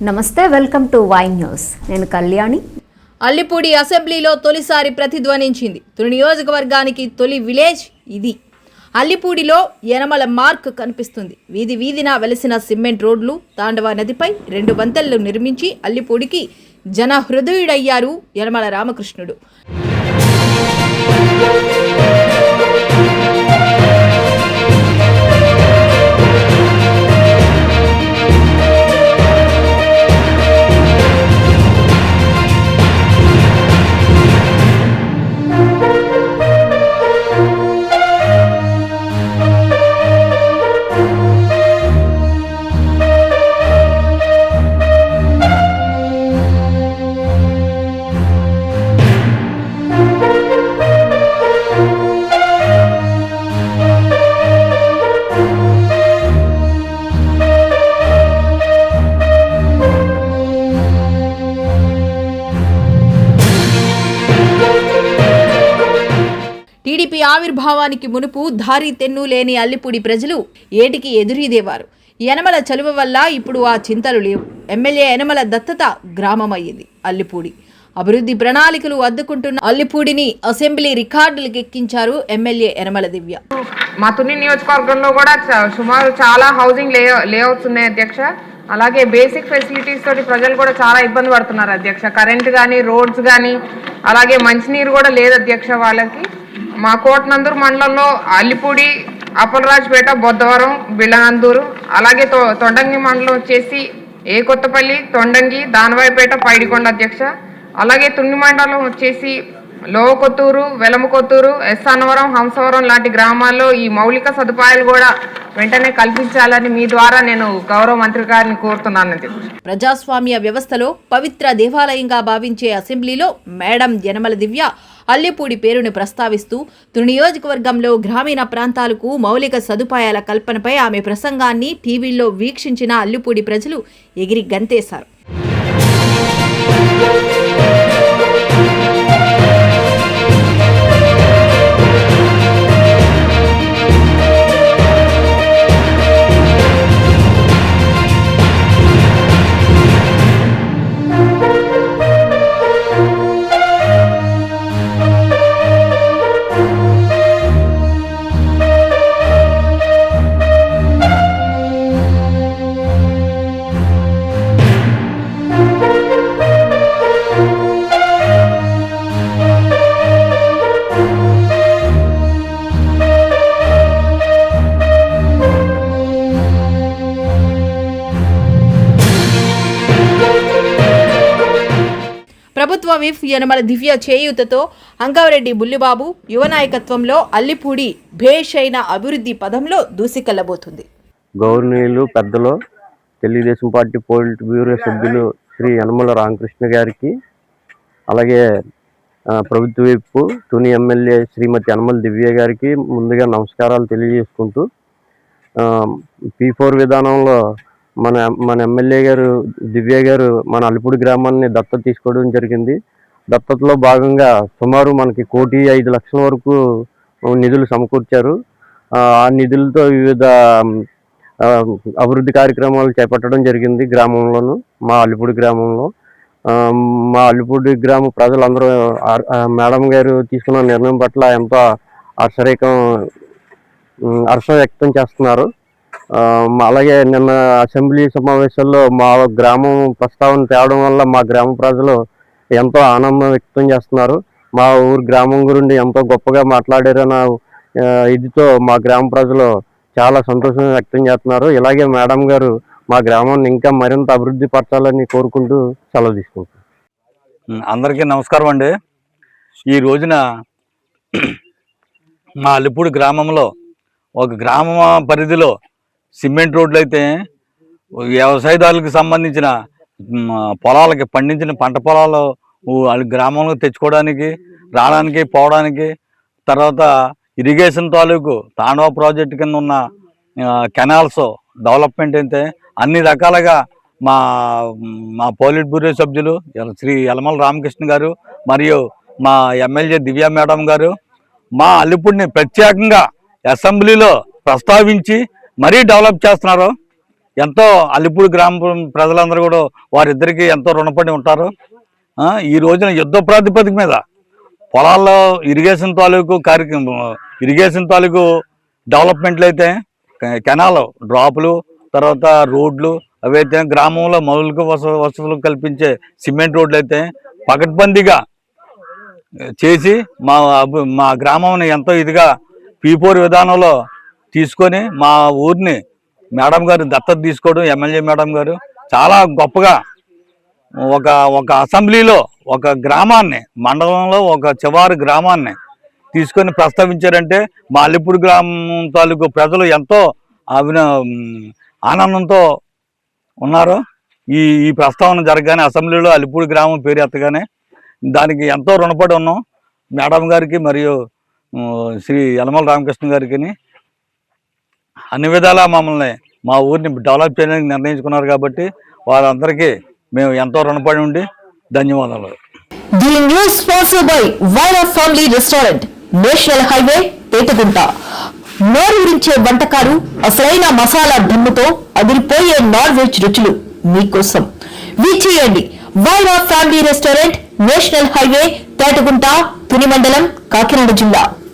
నమస్తే, welcome to Y news. నేను కళ్యాణి. అల్లిపూడి అసెంబ్లీలో తొలిసారి ప్రతిధ్వనించింది. తుని నియోజకవర్గానికి తొలి విలేజ్ ఇది. అల్లిపూడిలో యనమల మార్క్ కనిపిస్తుంది. వీధి వీధిన వెలిసిన సిమెంట్ రోడ్లు, తాండవ నదిపై 2 వంతెనలు నిర్మించి అల్లిపూడికి జన హృదయుడయ్యారు యనమల రామకృష్ణుడు. టీడీపీ ఆవిర్భావానికి మునుపు దారి తెన్ను లేని అల్లిపూడి ప్రజలు ఏటికి ఎదురీదేవారు. యనమల చలువ వల్ల ఇప్పుడు ఆ చింతలు లేవు. ఎమ్మెల్యే యనమల దత్తత గ్రామం అయ్యింది అల్లిపూడి. అభివృద్ధి ప్రణాళికలు అద్దుకుంటున్న అల్లిపూడిని అసెంబ్లీ రికార్డులకు ఎక్కించారు ఎమ్మెల్యే యనమల దివ్య. మా తుని నియోజకవర్గంలో కూడా సుమారు చాలా హౌసింగ్ లేఅవుట్స్ ఉన్నాయి అధ్యక్ష. అలాగే బేసిక్ ఫెసిలిటీస్ తోటి ప్రజలు కూడా చాలా ఇబ్బంది పడుతున్నారు అధ్యక్ష. కరెంట్ కానీ, రోడ్స్ కానీ, అలాగే మంచినీరు కూడా లేదు అధ్యక్ష వాళ్ళకి. మా కోటనందూరు మండలంలో అల్లిపూడి, అప్పలరాజుపేట, బొద్దవరం, బిళ్ళనందూరు, అలాగే తొండంగి మండలం వచ్చేసి కొత్తపల్లి, తొండంగి, దానవాయిపేట, పైడికొండ అధ్యక్ష. అలాగే తుని మండలం వచ్చేసి లోవకొత్తూరు, వెలమకొత్తూరు, అన్నవరం, హంసవరం లాంటి గ్రామాల్లో ఈ మౌలిక సదుపాయాలు కూడా వెంటనే కల్పించాలని మీ ద్వారా నేను గౌరవ మంత్రి గారిని కోరుతున్నాను. ప్రజాస్వామ్య వ్యవస్థలో పవిత్ర దేవాలయంగా భావించే అసెంబ్లీలో మేడం యనమల దివ్య అల్లిపూడి పేరును ప్రస్తావిస్తూ తుని నియోజకవర్గంలో గ్రామీణ ప్రాంతాలకు మౌలిక సదుపాయాల కల్పనపై ఆమె ప్రసంగాన్ని టీవీల్లో వీక్షించిన అల్లిపూడి ప్రజలు ఎగిరి గంతేశారు. ప్రభుత్వ విప్ యనమల దివ్య చేయూతతో అంగారెడ్డి బుల్లిబాబు యువ నాయకత్వంలో అల్లిపూడి భేష్ అయిన అభివృద్ధి పదంలో దూసుకెళ్లబోతుంది. గౌరవనీయులు పెద్దలు, తెలుగుదేశం పార్టీ పోలిట్ బ్యూరో సభ్యులు శ్రీ యనమల రామకృష్ణ గారికి, అలాగే ప్రభుత్వ విప్ తుని ఎమ్మెల్యే శ్రీమతి యనమల దివ్య గారికి ముందుగా నమస్కారాలు తెలియజేసుకుంటూ, P4 విధానంలో మన ఎమ్మెల్యే గారు దివ్య గారు మన అల్లిపూడి గ్రామాన్ని దత్తత తీసుకోవడం జరిగింది. దత్తతలో భాగంగా సుమారు మనకి 1,05,00,000 వరకు నిధులు సమకూర్చారు. ఆ నిధులతో వివిధ అభివృద్ధి కార్యక్రమాలు చేపట్టడం జరిగింది గ్రామంలోను, మా అల్లిపూడి గ్రామంలో. మా అల్లిపూడి గ్రామ ప్రజలందరూ మేడం గారు తీసుకున్న నిర్ణయం పట్ల ఎంతో హర్షం వ్యక్తం చేస్తున్నారు. అలాగే నిన్న అసెంబ్లీ సమావేశాల్లో మా గ్రామం ప్రస్తావన తేవడం వల్ల మా గ్రామ ప్రజలు ఎంతో ఆనందం వ్యక్తం చేస్తున్నారు. మా ఊరు గ్రామం గురించి ఎంతో గొప్పగా మాట్లాడారన్న ఇదితో మా గ్రామ ప్రజలు చాలా సంతోషం వ్యక్తం చేస్తున్నారు. ఇలాగే మేడం గారు మా గ్రామాన్ని ఇంకా మరింత అభివృద్ధి పరచాలని కోరుకుంటూ సెలవు తీసుకుంటాం. అందరికీ నమస్కారం అండి. ఈ రోజున మా అల్లిపూడి గ్రామంలో ఒక గ్రామ పరిధిలో సిమెంట్ రోడ్లు అయితే వ్యవసాయదారులకు సంబంధించిన పొలాలకి పండించిన పంట పొలాలు గ్రామంలో తెచ్చుకోవడానికి, రావడానికి, పోవడానికి, తర్వాత ఇరిగేషన్ తాలూకు తాండవ ప్రాజెక్టు కింద ఉన్న కెనాల్స్ డెవలప్మెంట్ అయితే అన్ని రకాలుగా మా పోలిట్ బ్యూరో సభ్యులు శ్రీ యనమల రామకృష్ణ గారు మరియు మా ఎమ్మెల్యే దివ్య మేడం గారు మా అల్లిపూడిని ప్రత్యేకంగా అసెంబ్లీలో ప్రస్తావించి మరీ డెవలప్ చేస్తున్నారు. ఎంతో అల్లిపూడి గ్రామ ప్రజలందరూ కూడా వారిద్దరికి ఎంతో రుణపడి ఉంటారు. ఈ రోజున యుద్ధ ప్రాతిపదిక మీద పొలాల్లో ఇరిగేషన్ తాలూకు డెవలప్మెంట్లు అయితే కెనాల్ డ్రాపులు, తర్వాత రోడ్లు, అవైతే గ్రామంలో మౌలిక వసతులు కల్పించే సిమెంట్ రోడ్లు అయితే పకడ్బందీగా చేసి మా గ్రామం ఎంతో ఇదిగా P4 విధానంలో తీసుకొని మా ఊరిని మేడం గారు దత్తత తీసుకోవడం, ఎమ్మెల్యే మేడం గారు చాలా గొప్పగా ఒక అసెంబ్లీలో ఒక గ్రామాన్ని, మండలంలో ఒక చివరి గ్రామాన్ని తీసుకొని ప్రస్తావించారంటే మా అల్లిపూడి గ్రామం తాలూకు ప్రజలు ఎంతో ఆనందంతో ఉన్నారు. ఈ ప్రస్తావన జరగగానే అసెంబ్లీలో అల్లిపూడి గ్రామం పేరు ఎత్తగానే దానికి ఎంతో రుణపడి ఉన్నాం మేడం గారికి మరియు శ్రీ యనమల రామకృష్ణ గారికి. అన్ని విధాలా మమ్మల్ని మా ఊరిని డెవలప్ చేయడానికి నిర్ణయించుకున్నారు కాబట్టి వారందరికీ మేము ఎంతో రుణపడి ఉండి ధన్యవాదాలు. The news sponsored by Vaira family restaurant, national highway, Petagunta. నోరూరించే వంటకాలు, అసలైన మసాలా దమ్ముతో అదిరిపోయే నాన్ వెజ్ రుచులు మీకోసం. విచ్చేయండి Vaira family restaurant, national highway, Petagunta, Tuni మండలం, కాకినాడ జిల్లా.